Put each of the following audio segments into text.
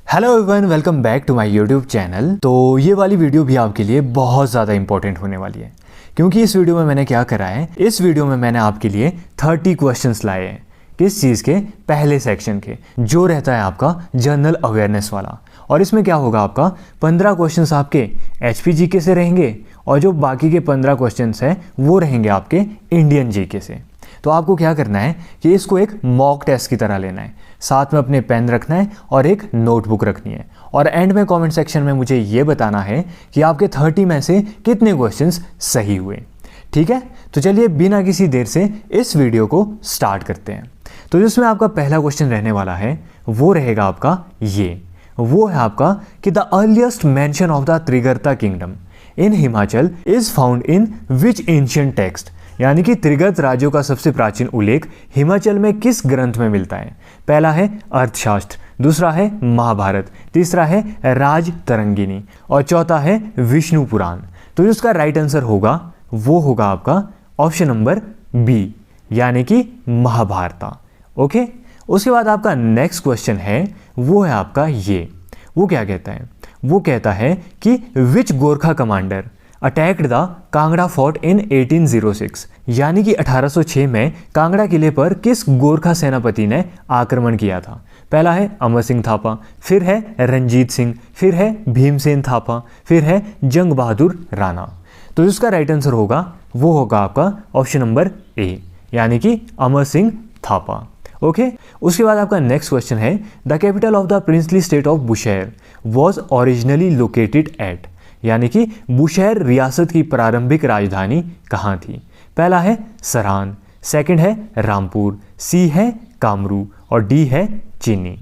Hello everyone, welcome back to my YouTube channel. तो ये वाली वीडियो भी आपके लिए बहुत ज़्यादा इंपॉर्टेंट होने वाली है, क्योंकि इस वीडियो में मैंने क्या करा है, इस वीडियो में मैंने आपके लिए 30 क्वेश्चंस लाए हैं। किस चीज़ के? पहले सेक्शन के, जो रहता है आपका जनरल अवेयरनेस वाला। और इसमें क्या होगा, आपका 15 क्वेश्चंस आपके HP GK से रहेंगे और जो बाकी के 15 क्वेश्चंस हैं वो रहेंगे आपके इंडियन GK से। तो आपको क्या करना है कि इसको एक मॉक टेस्ट की तरह लेना है, साथ में अपने पेन रखना है और एक नोटबुक रखनी है, और एंड में कमेंट सेक्शन में मुझे ये बताना है कि आपके 30 में से कितने क्वेश्चंस सही हुए। ठीक है, तो चलिए बिना किसी देर से इस वीडियो को स्टार्ट करते हैं। तो जिसमें आपका पहला क्वेश्चन रहने वाला है वो रहेगा आपका वो है आपका कि the earliest mention of the Trigarta kingdom in Himachal is found in which ancient text. यानी कि त्रिगर्त राज्यों का सबसे प्राचीन उल्लेख हिमाचल में किस ग्रंथ में मिलता है? पहला है अर्थशास्त्र, दूसरा है महाभारत, तीसरा है राज तरंगिणी और चौथा है विष्णु पुराण। तो जिसका राइट आंसर होगा वो होगा आपका ऑप्शन नंबर बी, यानी कि महाभारत। ओके, उसके बाद आपका नेक्स्ट क्वेश्चन है वो है आपका वो क्या कहता है? वो कहता है कि which Gorkha commander attacked the Kangra fort in 1806। यानी कि 1806 में कांगड़ा किले पर किस गोरखा सेनापति ने आक्रमण किया था? पहला है अमर सिंह थापा, फिर है रंजीत सिंह, फिर है भीमसेन थापा, फिर है जंग बहादुर राणा। तो जिसका राइट आंसर होगा वो होगा आपका ऑप्शन नंबर ए, यानी कि अमर सिंह थापा। ओके, उसके बाद आपका नेक्स्ट क्वेश्चन है the capital of the princely state of Bushahr was originally located at. यानी कि बुशहर रियासत की प्रारंभिक राजधानी कहाँ थी? पहला है सरान, सेकंड है रामपुर, सी है कामरू और डी है चीनी।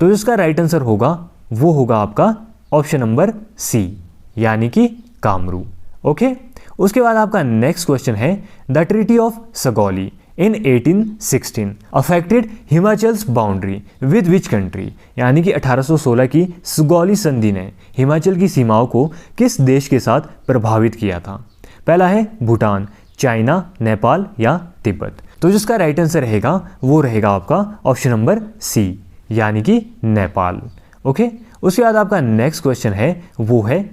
तो जिसका राइट आंसर होगा वो होगा आपका ऑप्शन नंबर सी, यानी कि कामरू। ओके, उसके बाद आपका नेक्स्ट क्वेश्चन है the treaty of Sagauli in 1816 affected Himachal's boundary with which country. यानी कि 1816 की सुगौली संधि ने हिमाचल की सीमाओं को किस देश के साथ प्रभावित किया था? पहला है भूटान, चाइना, नेपाल या तिब्बत। तो जिसका राइट आंसर रहेगा वो रहेगा आपका ऑप्शन नंबर सी, यानी कि नेपाल। ओके, उसके बाद आपका नेक्स्ट क्वेश्चन है वो है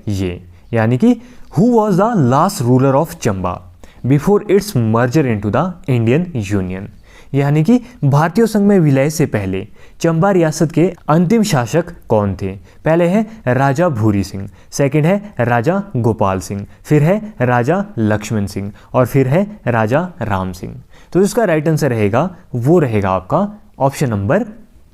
यानी कि who was the last ruler of Chamba before it's merger into the Indian union. यानी कि भारतीय संघ में विलय से पहले चंबा रियासत के अंतिम शासक कौन थे? पहले है राजा भूरी सिंह, सेकंड है राजा गोपाल सिंह, फिर है राजा लक्ष्मण सिंह और फिर है राजा राम सिंह। तो इसका राइट आंसर रहेगा वो रहेगा आपका ऑप्शन नंबर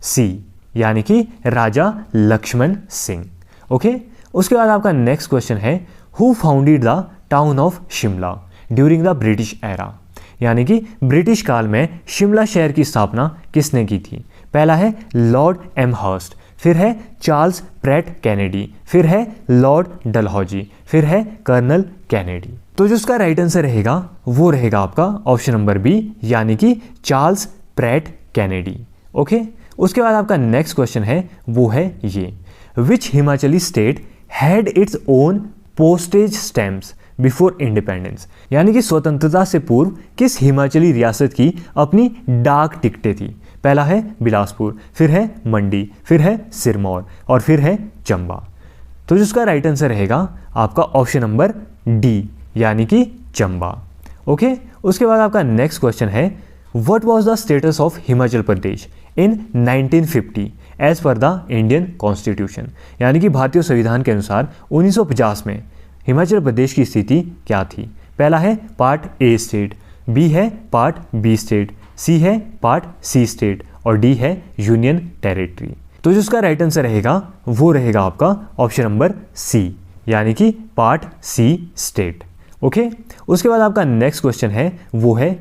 सी, यानी कि राजा लक्ष्मण सिंह। ओके, उसके बाद आपका नेक्स्ट क्वेश्चन है who founded the town of Shimla during the British era. यानी कि ब्रिटिश काल में शिमला शहर की स्थापना किसने की थी? पहला है लॉर्ड एमहर्स्ट, फिर है चार्ल्स प्रैट कैनेडी, फिर है लॉर्ड डलहौजी, फिर है कर्नल कैनेडी। तो जिसका राइट आंसर रहेगा वो रहेगा आपका ऑप्शन नंबर बी, यानी कि चार्ल्स प्रैट कैनेडी। ओके, उसके बाद आपका नेक्स्ट क्वेश्चन है वो है which Himachali state had its own postage stamps before independence. यानी कि स्वतंत्रता से पूर्व किस हिमाचली रियासत की अपनी डाक टिकटें थी? पहला है बिलासपुर, फिर है मंडी, फिर है सिरमौर और फिर है चंबा। तो जिसका राइट आंसर रहेगा आपका ऑप्शन नंबर डी, यानी कि चंबा। ओके, उसके बाद आपका नेक्स्ट क्वेश्चन है what was the status of Himachal Pradesh in 1950 as per the Indian constitution. यानी कि भारतीय संविधान के अनुसार 1950 में हिमाचल प्रदेश की स्थिति क्या थी? पहला है पार्ट ए स्टेट, बी है पार्ट बी स्टेट, सी है पार्ट सी स्टेट और डी है यूनियन टेरिटरी। तो जिसका राइट आंसर रहेगा वो रहेगा आपका ऑप्शन नंबर सी, यानी कि पार्ट सी स्टेट। ओके, उसके बाद आपका नेक्स्ट क्वेश्चन है वो है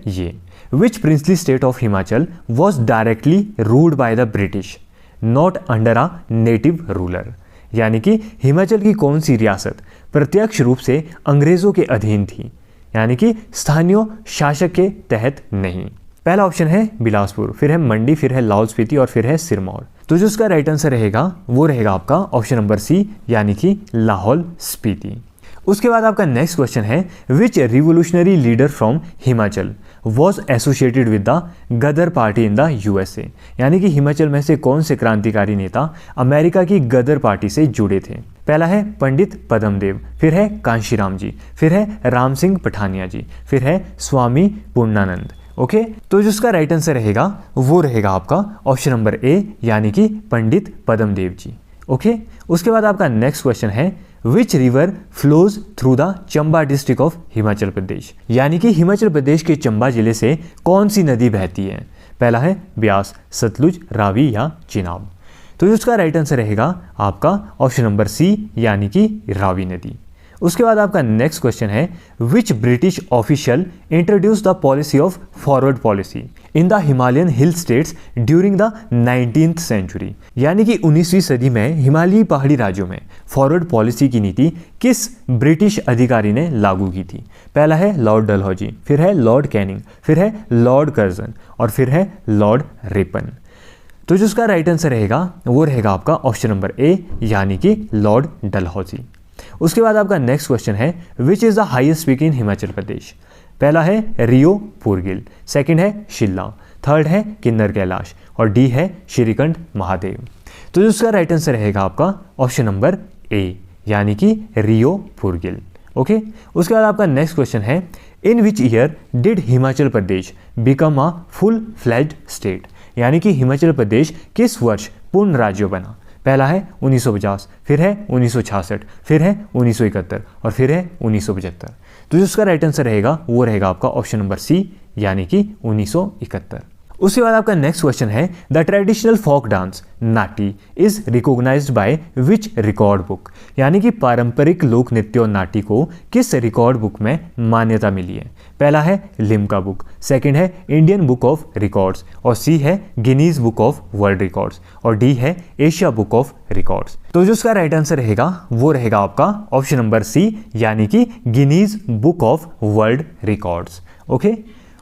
which princely state of Himachal was directly ruled by the British not under a native ruler. यानी कि हिमाचल की कौन सी रियासत प्रत्यक्ष रूप से अंग्रेजों के अधीन थी, यानी कि स्थानीय शासक के तहत नहीं? पहला ऑप्शन है बिलासपुर, फिर है मंडी, फिर है लाहौल स्पीति और फिर है सिरमौर। तो जो उसका राइट आंसर रहेगा वो रहेगा आपका ऑप्शन नंबर सी, यानी कि लाहौल स्पीति। उसके बाद आपका नेक्स्ट क्वेश्चन है which revolutionary leader from Himachal was associated with the Ghadar party in the USA, यानी कि हिमाचल में से कौन से क्रांतिकारी नेता अमेरिका की गदर पार्टी से जुड़े थे। पहला है पंडित पद्मदेव, फिर है कांशीराम जी, फिर है राम सिंह पठानिया जी, फिर है स्वामी पूर्णानंद। ओके, तो जिसका राइट आंसर रहेगा वो रहेगा आपका ऑप्शन नंबर ए, यानी कि पंडित पद्मदेव जी। ओके, उसके बाद आपका नेक्स्ट क्वेश्चन है which river flows through the Chamba district of Himachal Pradesh, यानी कि हिमाचल प्रदेश के चंबा जिले से कौन सी नदी बहती है। पहला है ब्यास, सतलुज, रावी या चिनाब। तो इसका राइट आंसर रहेगा आपका ऑप्शन नंबर सी, यानी कि रावी नदी। उसके बाद आपका नेक्स्ट क्वेश्चन है which British official introduce the policy of forward policy in the Himalayan hill states during the 19th century, यानी कि 19वीं सदी में हिमालयी पहाड़ी राज्यों में फॉरवर्ड पॉलिसी की नीति किस ब्रिटिश अधिकारी ने लागू की थी। पहला है लॉर्ड डलहौजी, फिर है लॉर्ड कैनिंग, फिर है लॉर्ड कर्जन और फिर है लॉर्ड रिपन। तो जिसका राइट आंसर रहेगा वो रहेगा आपका ऑप्शन नंबर ए, यानी कि लॉर्ड डलहौजी। उसके बाद आपका नेक्स्ट क्वेश्चन है which is the highest peak in Himachal Pradesh. पहला है रियो पुरगिल, सेकंड है शिल्ला, थर्ड है किन्नर कैलाश और डी है श्रीकंठ महादेव। तो जिसका राइट आंसर रहेगा आपका ऑप्शन नंबर ए, यानी कि रियो पुरगिल। ओके, उसके बाद आपका नेक्स्ट क्वेश्चन है in which year did Himachal Pradesh become a full fledged state, यानी कि हिमाचल प्रदेश किस वर्ष पूर्ण राज्य बना। पहला है 1950, फिर है 1966, फिर है 1971 और फिर है 1975। तो जिसका राइट आंसर रहेगा वो रहेगा आपका ऑप्शन नंबर सी, यानी कि 1971। उसके बाद आपका नेक्स्ट क्वेश्चन है the traditional folk dance Nati is recognized by which record book, यानी कि पारंपरिक लोक नृत्य और नाटी को किस रिकॉर्ड बुक में मान्यता मिली है। पहला है लिम्का बुक, सेकंड है इंडियन बुक ऑफ रिकॉर्ड्स और सी है Guinness book of world records और डी है एशिया बुक ऑफ रिकॉर्ड्स। तो जो इसका राइट आंसर रहेगा वो रहेगा आपका ऑप्शन नंबर सी, यानी कि Guinness book of world records. Okay,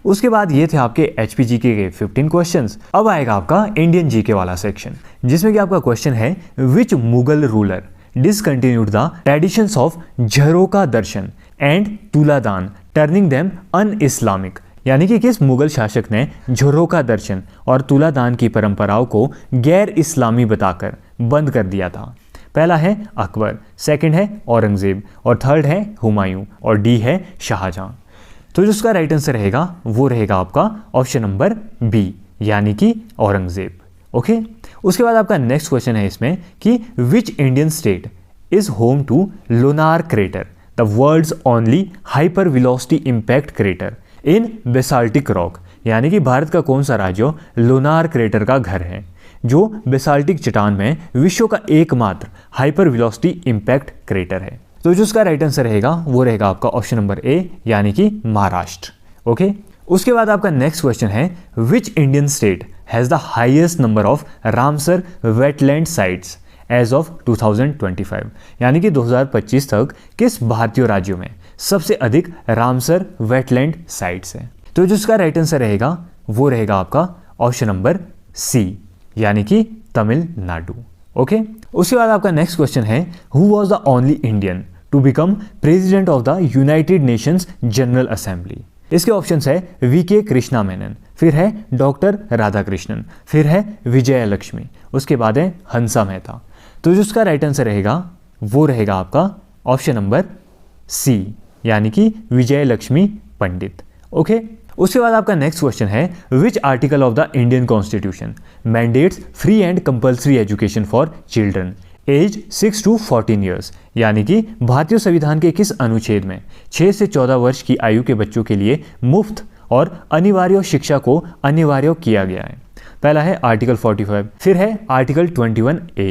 उसके बाद ये थे आपके HPG के 15 क्वेश्चंस। अब आएगा आपका इंडियन जीके वाला सेक्शन, जिसमें कि आपका क्वेश्चन है which Mughal ruler discontinued the traditions of jharokha darshan and tuladan turning them un-Islamic, यानी कि किस मुगल शासक ने झरोका दर्शन और तुलादान की परंपराओं को गैर इस्लामी बताकर बंद कर दिया था। पहला है अकबर, सेकंड है औरंगजेब और थर्ड है हुमायूं और डी है शाहजहां। तो जिसका राइट आंसर रहेगा वो रहेगा आपका ऑप्शन नंबर बी, यानी कि औरंगजेब। ओके, उसके बाद आपका नेक्स्ट क्वेश्चन है इसमें कि which Indian state is home to Lonar crater, the world's only hyper velocity impact crater in basaltic rock, यानी कि भारत का कौन सा राज्य लोनार क्रेटर का घर है, जो बेसाल्टिक चट्टान में विश्व का एकमात्र हाइपर वेलोसिटी इंपैक्ट क्रेटर है। तो जो उसका राइट आंसर रहेगा वो रहेगा आपका ऑप्शन नंबर ए, यानी कि महाराष्ट्र। ओके, उसके बाद आपका नेक्स्ट क्वेश्चन है which Indian state has the highest number of Ramsar wetland sites as of 2025, यानी कि 2025 तक किस भारतीय राज्यों में सबसे अधिक रामसर वेटलैंड साइट्स है। तो जिसका राइट आंसर रहेगा वो रहेगा आपका ऑप्शन नंबर सी, यानी कि तमिलनाडु। ओके, उसके बाद आपका नेक्स्ट क्वेश्चन है who was the only Indian to become president of the United Nations General Assembly. इसके ऑप्शंस है वीके कृष्णा मेनन, फिर है डॉक्टर राधाकृष्णन, फिर है विजय लक्ष्मी, उसके बाद है हंसा मेहता। तो जिसका राइट आंसर रहेगा वो रहेगा आपका ऑप्शन नंबर सी, यानी कि विजय लक्ष्मी पंडित। ओके, उसके बाद आपका नेक्स्ट क्वेश्चन है which article of the Indian constitution mandates free and compulsory education for children age 6 to 14 years, यानी कि भारतीय संविधान के किस अनुच्छेद में 6 से 14 वर्ष की आयु के बच्चों के लिए मुफ्त और अनिवार्य शिक्षा को अनिवार्य किया गया है। पहला है आर्टिकल 45, फिर है आर्टिकल 21A,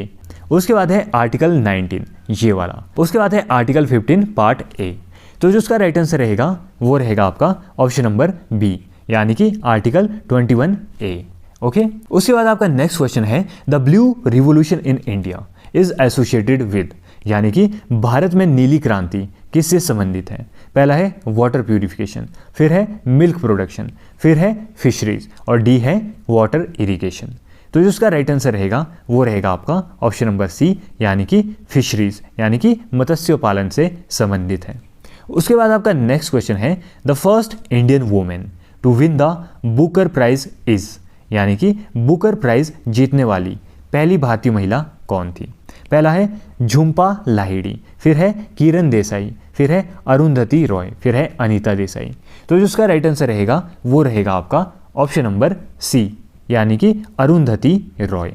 उसके बाद है आर्टिकल 19 ये वाला, उसके बाद है आर्टिकल 15 पार्ट ए। तो जो उसका राइट आंसर रहेगा वो रहेगा आपका ऑप्शन नंबर बी, यानी कि आर्टिकल 21A। ओके, उसके बाद आपका नेक्स्ट क्वेश्चन है the blue revolution in India is associated with, यानी कि भारत में नीली क्रांति किससे संबंधित है। पहला है वाटर प्यूरिफिकेशन, फिर है मिल्क प्रोडक्शन, फिर है फिशरीज और डी है वाटर इरिगेशन। तो तो जो इसका राइट आंसर रहेगा वो रहेगा आपका ऑप्शन नंबर सी, यानी कि फिशरीज, यानी कि मत्स्य पालन से संबंधित है। उसके बाद आपका नेक्स्ट क्वेश्चन है the first Indian women to win the Booker prize is, यानी कि बुकर प्राइज जीतने वाली पहली भारतीय महिला कौन थी। पहला है झुम्पा लाहिड़ी, फिर है किरण देसाई, फिर है अरुंधति रॉय, फिर है अनीता देसाई। तो जो इसका राइट आंसर रहेगा वो रहेगा आपका ऑप्शन नंबर सी, यानी कि अरुंधति रॉय।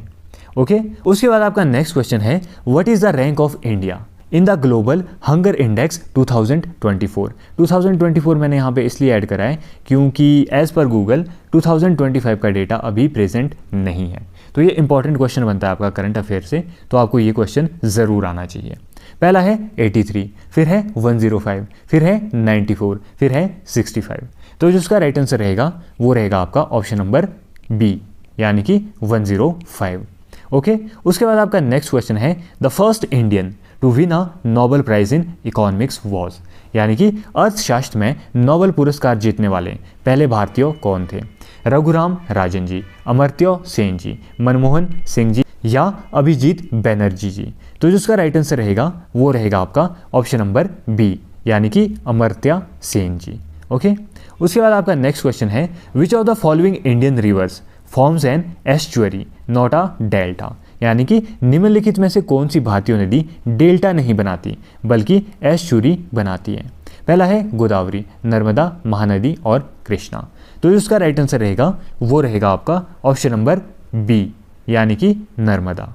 ओके, उसके बाद आपका नेक्स्ट क्वेश्चन है what is the rank of India in the global hunger index 2024। 2024 मैंने यहाँ पे इसलिए ऐड करा है क्योंकि एज पर गूगल 2025 का डेटा अभी प्रेजेंट नहीं है। तो ये इंपॉर्टेंट क्वेश्चन बनता है आपका करंट अफेयर से, तो आपको ये क्वेश्चन ज़रूर आना चाहिए। पहला है 83, फिर है 105, फिर है 94, फिर है 65। तो जो उसका राइट आंसर रहेगा वो रहेगा आपका ऑप्शन नंबर बी, यानी कि 105। ओके, उसके बाद आपका नेक्स्ट क्वेश्चन है the first Indian to win a Nobel prize in economics was, यानी कि अर्थशास्त्र में नोबेल पुरस्कार जीतने वाले पहले भारतीय कौन थे। रघुराम राजन जी, अमर्त्य सेन जी, मनमोहन सिंह जी या अभिजीत बैनर्जी जी। तो जो उसका राइट आंसर रहेगा वो रहेगा आपका ऑप्शन नंबर बी, यानी कि अमर्त्य सेन जी। ओके, उसके बाद आपका नेक्स्ट क्वेश्चन है which of the following Indian reverse forms an estuary not a delta, यानी कि निम्नलिखित में से कौन सी भारतीय नदी डेल्टा नहीं बनाती बल्कि एस्चुरी बनाती है। पहला है गोदावरी, नर्मदा, महानदी और कृष्णा। तो जो उसका राइट आंसर रहेगा वो रहेगा आपका ऑप्शन नंबर बी, यानी कि नर्मदा।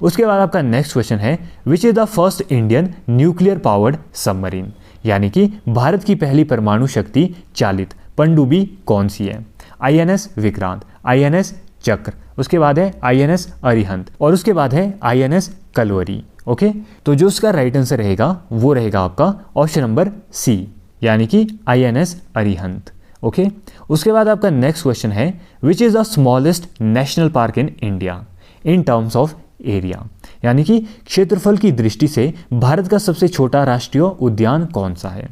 उसके बाद आपका नेक्स्ट क्वेश्चन है which is the first Indian nuclear powered submarine, यानी कि भारत की पहली परमाणु शक्ति चालित पनडुब्बी कौन सी है। INS विक्रांत, INS चक्र, उसके बाद है INS अरिहंत और उसके बाद है INS कलवरी। ओके, तो जो उसका राइट आंसर रहेगा वो रहेगा आपका ऑप्शन नंबर सी, यानी कि INS अरिहंत। ओके, उसके बाद आपका नेक्स्ट क्वेश्चन है which is the smallest national park in India in terms of area, यानी कि क्षेत्रफल की दृष्टि से भारत का सबसे छोटा राष्ट्रीय उद्यान कौन सा है।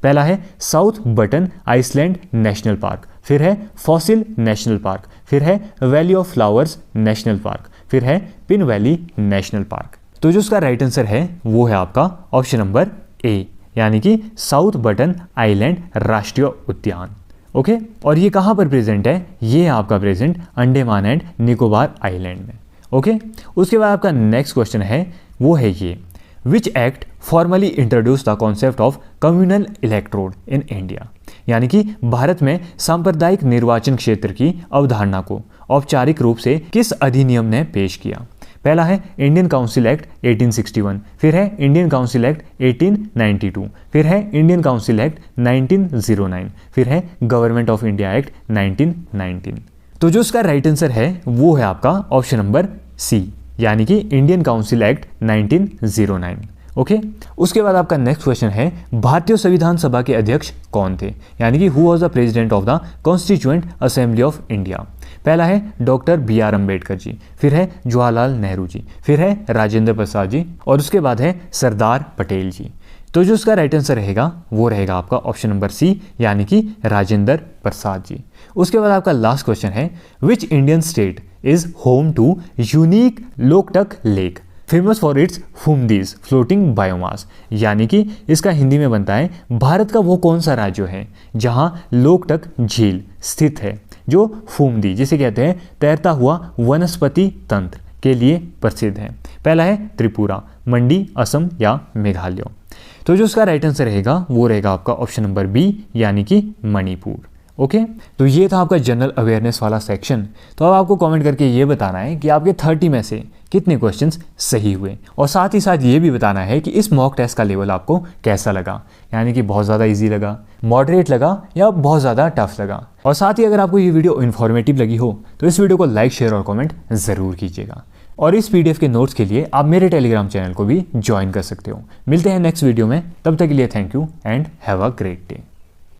पहला है South Button Island National Park, फिर है फॉसिल नेशनल पार्क, फिर है Valley of Flowers National Park, फिर है पिन वैली नेशनल पार्क। तो जो उसका राइट आंसर है वो है आपका ऑप्शन नंबर ए, यानी कि साउथ बटन आइलैंड राष्ट्रीय उद्यान। ओके, और ये कहाँ पर प्रेजेंट है, ये आपका present Andaman and Nicobar island में। ओके, उसके बाद आपका नेक्स्ट क्वेश्चन है वो है ये which act formally introduce the concept of communal electrode in India, यानी कि भारत में सांप्रदायिक निर्वाचन क्षेत्र की अवधारणा को औपचारिक रूप से किस अधिनियम ने पेश किया। पहला है इंडियन काउंसिल एक्ट 1861, फिर है इंडियन काउंसिल एक्ट 1892, फिर है इंडियन काउंसिल एक्ट 1909, फिर है गवर्नमेंट ऑफ इंडिया एक्ट 1919। तो जो इसका राइट आंसर है वो है आपका ऑप्शन नंबर सी, यानी कि इंडियन काउंसिल एक्ट 1909। ओके, उसके बाद आपका नेक्स्ट क्वेश्चन है भारतीय संविधान सभा के अध्यक्ष कौन थे, यानी कि who was the president of the constituent assembly of India. पहला है डॉक्टर BR अम्बेडकर जी, फिर है जवाहरलाल नेहरू जी, फिर है राजेंद्र प्रसाद जी और उसके बाद है सरदार पटेल जी। तो जो उसका राइट आंसर रहेगा वो रहेगा आपका ऑप्शन नंबर सी, यानी कि राजेंद्र प्रसाद जी। उसके बाद आपका लास्ट क्वेश्चन है which Indian state is home to unique Loktak lake famous for its phumdis floating biomass, यानी कि इसका हिंदी में बनता है भारत का वो कौन सा राज्य है जहां लोकटक झील स्थित है जो फुमदी जिसे कहते हैं तैरता हुआ वनस्पति तंत्र के लिए प्रसिद्ध है। पहला है त्रिपुरा, मंडी, असम या मेघालय। तो जो उसका राइट आंसर रहेगा वो रहेगा आपका ऑप्शन नंबर बी, यानी कि मणिपुर। ओके, तो ये था आपका जनरल अवेयरनेस वाला सेक्शन। तो अब आपको कमेंट करके ये बताना है कि आपके 30 में से कितने क्वेश्चंस सही हुए और साथ ही साथ ये भी बताना है कि इस मॉक टेस्ट का लेवल आपको कैसा लगा, यानी कि बहुत ज़्यादा इजी लगा, मॉडरेट लगा या बहुत ज़्यादा टफ लगा। और साथ ही अगर आपको ये वीडियो इन्फॉर्मेटिव लगी हो तो इस वीडियो को लाइक, शेयर और कमेंट ज़रूर कीजिएगा। और इस PDF के नोट्स के लिए आप मेरे टेलीग्राम चैनल को भी ज्वाइन कर सकते हो। मिलते हैं नेक्स्ट वीडियो में, तब तक के लिए thank you and have a great day.